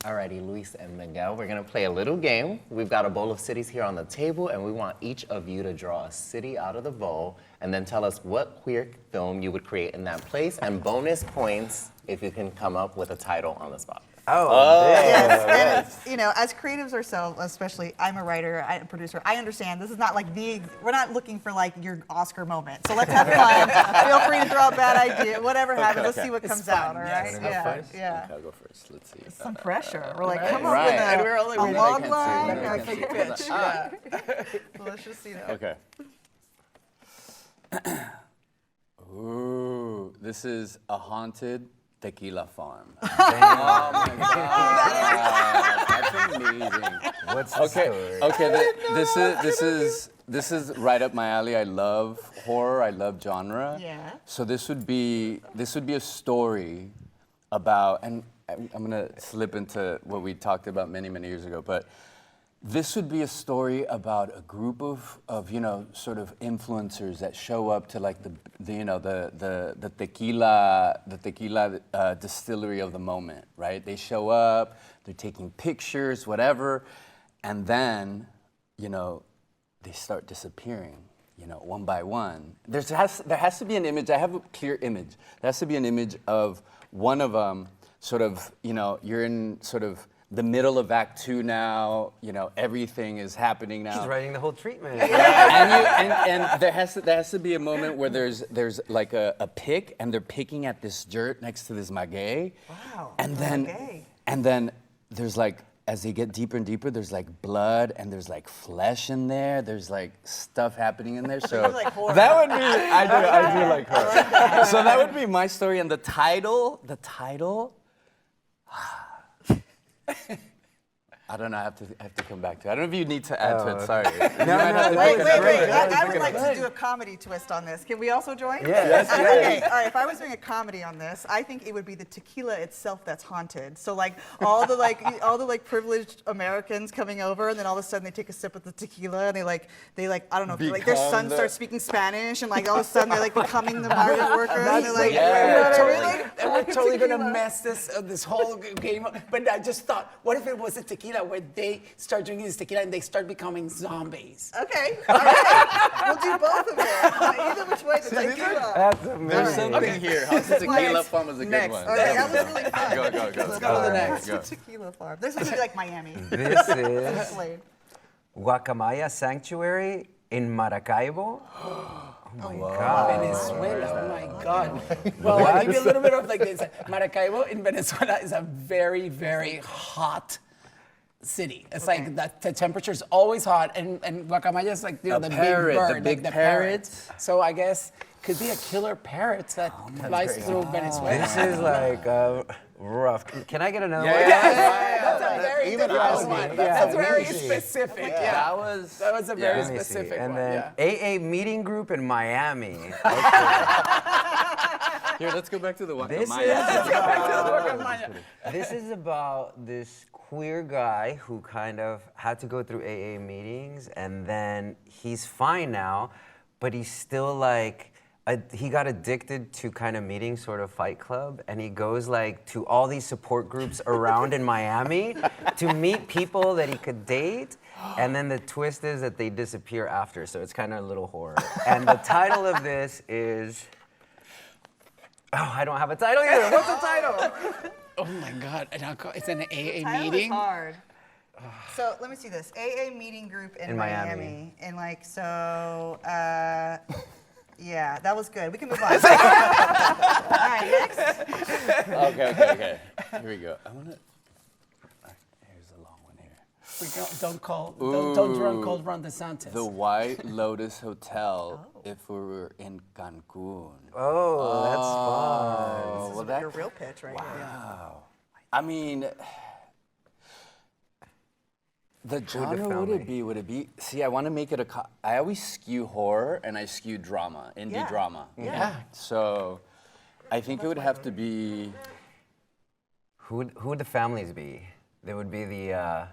Alrighty, Luis and Miguel, we're gonna play a little game. We've got a bowl of cities here on the table, and we want each of you to draw a city out of the bowl, and then tell us what queer film you would create in that place, and bonus points if you can come up with a title on the spot. Yes, and as creatives ourselves, especially, I'm a writer, I'm a producer, I understand this is not like we're not looking for like your Oscar moment. So let's have fun. Feel free to throw a bad idea, whatever happens, let's see what comes out, all right? Yeah. I'll go first, let's see. Some pressure. We're like, come up with a log line or a quick pitch. So let's just see that. Okay. Ooh, this is a haunted tequila farm. Oh my God, that's amazing. What's the story? Okay, this is right up my alley. I love horror. I love genre. Yeah. So this would be a story about, and I'm gonna slip into what we talked about many years ago, but this would be a story about a group of sort of influencers that show up to like the tequila distillery of the moment, right? They show up, they're taking pictures, whatever, and then they start disappearing, one by one. There has to be an image. I have a clear image. There has to be an image of one of them, sort of, you're in sort of the middle of Act 2 now, everything is happening now. She's writing the whole treatment. and there has to be a moment where there's like a pick, and they're picking at this dirt next to this maguey. Wow. And then there's like, as they get deeper and deeper, there's like blood and there's like flesh in there. There's like stuff happening in there. So like horror. that would be, I do like horror. So that would be my story, and the title. I don't know. I have to come back to it. I don't know if you need to add to it. Sorry. Wait. I would like to do a comedy twist on this. Can we also join? Yes. Okay. All right. If I was doing a comedy on this, I think it would be the tequila itself that's haunted. So like all the privileged Americans coming over, and then all of a sudden they take a sip of the tequila, and they I don't know, like their son starts speaking Spanish, and like all of a sudden they're like becoming the migrant workers. And they're like, we're totally gonna mess this whole game up. But I just thought, what if it was a tequila where they start drinking this tequila and they start becoming zombies? Okay, all right. We'll do both of them. Either which way, the tequila. That's amazing. There's something here. Haunted Tequila Farm was a good one. All right, that was really fun. Go. Let's go to the next. Go. Tequila farm. This would be like Miami. This is Slade. Guacamaya Sanctuary in Maracaibo. Oh my God. Venezuela, oh my God. Well, I'll give you a little bit of like this. Maracaibo in Venezuela is a very, very hot city. It's like the temperature is always hot, and guacamaya is like the parrot, big bird, the big like the parrot. So I guess could be a killer parrot that flies through Venezuela. This is like rough. Can I get another one? That's a very Even different one. That's very specific. Yeah, That was a very Let me see. specific And one. then AA meeting group in Miami. Here, let's go back to the This Guacamaya. This is about this queer guy who kind of had to go through AA meetings, and then he's fine now, but he's still like, he got addicted to kind of meeting sort of Fight Club, and he goes like to all these support groups around in Miami to meet people that he could date. And then the twist is that they disappear after, so it's kind of a little horror. And the title of this is, I don't have a title either. What's the title? Oh my God! It's an AA Title is meeting. hard. So let me see this. AA meeting group in Miami. And like, so, yeah, that was good. We can move on. All right, next. Okay. Here we go. Here's a long one here. Don't run DeSantis. The White Lotus Hotel if we were in Cancun. Oh, that's fun. Well, This is your real pitch right here. Wow. I mean, the genre would it be? See, I want to make it I always skew horror and I skew drama, indie drama. Yeah. So, I think it would have to be. Who would the families be? They would be the.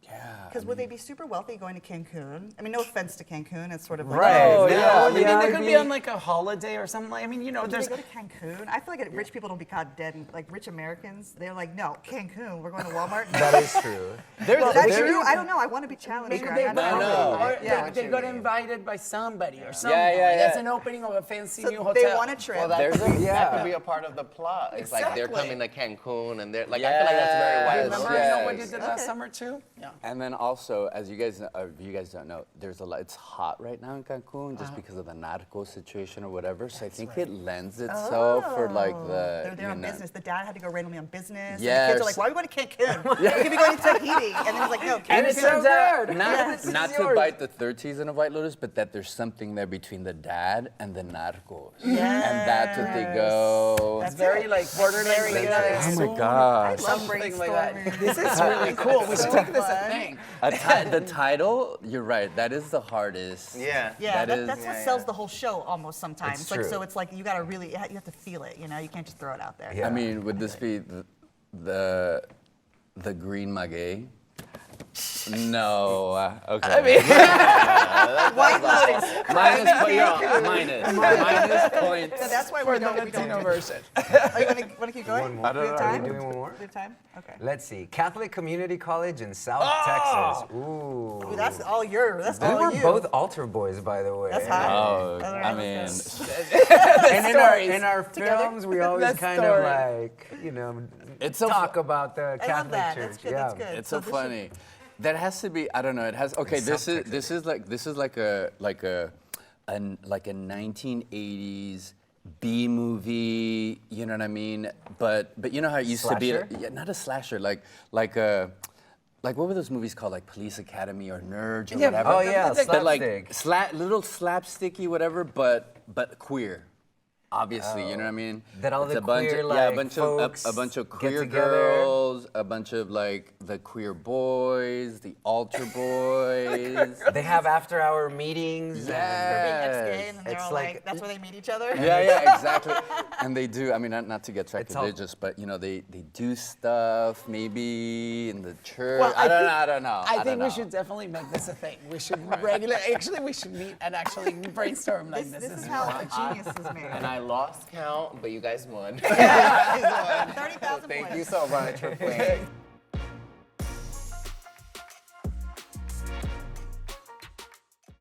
Yeah. Because would they be super wealthy going to Cancun? I mean, no offense to Cancun, it's sort of like, Right. oh, Yeah. I mean, Yeah, they I could be mean- on like a holiday or something. Like, I mean, you know, do there's they go to Cancun? I feel like rich people don't be caught dead, and like rich Americans, they're like, no, Cancun, we're going to Walmart. That is true. Well, that's true. I don't know. I want to be challenged. maybe here. they, I'm not know. really- or they got mean. invited by somebody or something. yeah, That's yeah. an opening of a fancy So new hotel. they want a trip. Well, that There's could, be, a- that could yeah. be a part of the plot. It's like they're Exactly. coming to Cancun and they're like, I feel like that's very wise. Remember Yes. what you did last Okay. summer too? Yeah. And then also, as you guys don't know, there's a lot. It's hot right now in Cancun just because of the narco situation or whatever. So I think it lends itself for like the. They're there on you know- business. The dad had to go randomly on business. Yes. And the kids are like, why are we going to Cancun? We could be going to Tahiti. And then he's like, no, Cancun. And it turns out, Not to bite the third season of White Lotus, but that there's something there between the dad and the narcos. And that's what they go. it's very like borderline. Very nice. Oh my I gosh. love Something like that. brainstorming. This is really cool. We should make this a fun. thing. The title, you're right, that is the hardest. Yeah. Yeah, That is- that's what sells the whole show almost sometimes. It's Like, true. so it's like you got to really, you have to feel it, you know? You can't just throw it out there. Yeah. I mean, would this be the green maguey? No. Okay. I mean, White Lotus. minus points. So that's why for we the don't Latino do version. Oh, you want to keep going? One more. I don't We have know. time? Are we doing one more? We have time? Okay. Let's see. Catholic Community College in South Texas. Ooh. Ooh, that's all your, that's We all were you. both altar boys, by the way. That's hot. Oh, All right, I mean, And Stories. in our films, we always That kind story. of like, you know, It's so talk about the I love Catholic that. Church. That's good. Yeah. That's good. it's so this is- funny. That has to be. I don't know. It has. Okay. This is like a 1980s B movie. You know what I mean? But you know how it used Slasher? to be. Yeah, not a slasher. Like what were those movies called? Like Police Academy or Nerds or Yeah, whatever. Oh yeah, But like slapstick. little slapsticky whatever, but queer. Obviously, you know what I mean. That all It's the a bunch queer, of, yeah, like, a bunch of folks queer get together. girls, a bunch of like the queer boys, the altar boys. They have after-hour meetings. They're being Yes. ex-gay, and then they're It's all like- like, that's where they meet each other. Yeah, exactly. And they do. I mean, not to get It's all- sacrilegious, but you know, they do stuff maybe in the church. Well, I don't know. I don't think we know. should definitely make this a thing. We should actually, we should meet and actually brainstorm like this. This is how a genius is made. And I lost count, but you guys won. 30,000 Thank points. you so much for playing.